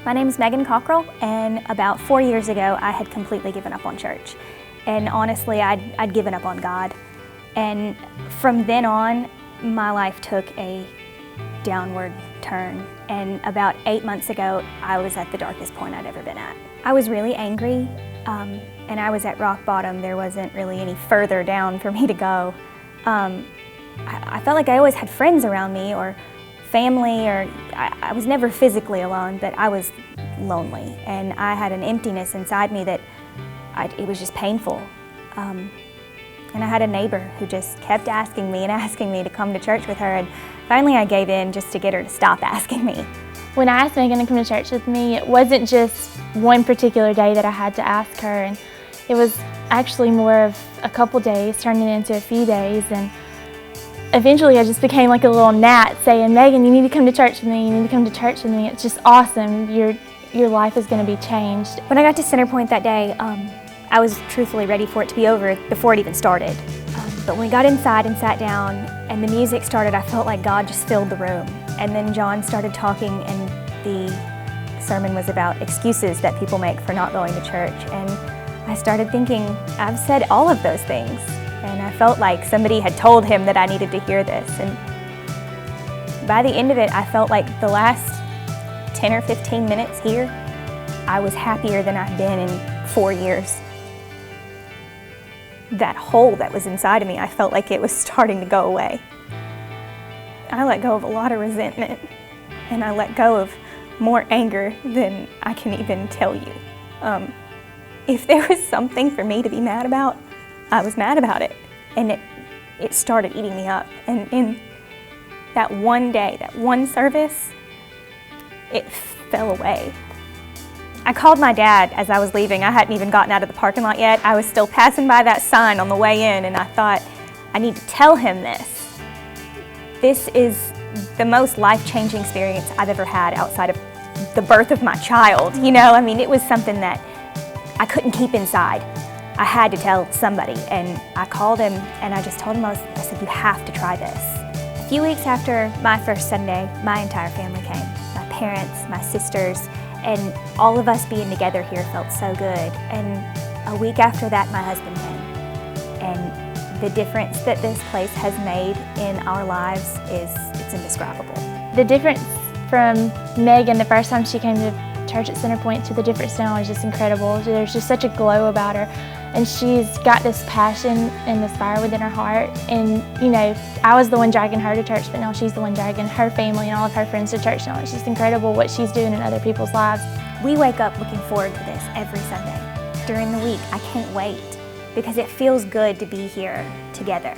My name is Meghan Cockrell, and about 4 years ago I had completely given up on church. And honestly, I'd given up on God. And from then on, my life took a downward turn. And about 8 months ago, I was at the darkest point I'd ever been at. I was really angry, and I was at rock bottom. There wasn't really any further down for me to go. I felt like I always had friends around me or family, or I was never physically alone, but I was lonely. And I had an emptiness inside me that it was just painful. And I had a neighbor who just kept asking me and asking me to come to church with her, and finally I gave in just to get her to stop asking me. When I asked Meghan to come to church with me, it wasn't just one particular day that I had to ask her, and it was actually more of a couple days turning into a few days. And eventually I just became like a little gnat saying, "Meghan, you need to come to church with me, you need to come to church with me. It's just awesome. Your life is going to be changed." When I got to Centerpoint that day, I was truthfully ready for it to be over before it even started. But when we got inside and sat down and the music started, I felt like God just filled the room. And then John started talking, and the sermon was about excuses that people make for not going to church. And I started thinking, I've said all of those things. And I felt like somebody had told him that I needed to hear this. And by the end of it, I felt like the last 10 or 15 minutes here, I was happier than I've been in 4 years. That hole that was inside of me, I felt like it was starting to go away. I let go of a lot of resentment, and I let go of more anger than I can even tell you. If there was something for me to be mad about, I was mad about it, and it started eating me up. And in that one day, that one service, it fell away. I called my dad as I was leaving. I hadn't even gotten out of the parking lot yet. I was still passing by that sign on the way in, and I thought, I need to tell him this. This is the most life-changing experience I've ever had outside of the birth of my child. You know, I mean, it was something that I couldn't keep inside. I had to tell somebody, and I called him and I just told him, I said, "You have to try this." A few weeks after my first Sunday, my entire family came. My parents, my sisters, and all of us being together here felt so good. And a week after that, my husband came. And the difference that this place has made in our lives it's indescribable. The difference from Meghan the first time she came to church at Centerpoint to the difference now is just incredible. There's just such a glow about her, and she's got this passion and this fire within her heart. And you know, I was the one dragging her to church, but now she's the one dragging her family and all of her friends to church now. It's just incredible what she's doing in other people's lives. We wake up looking forward to this every Sunday. During the week, I can't wait because it feels good to be here together.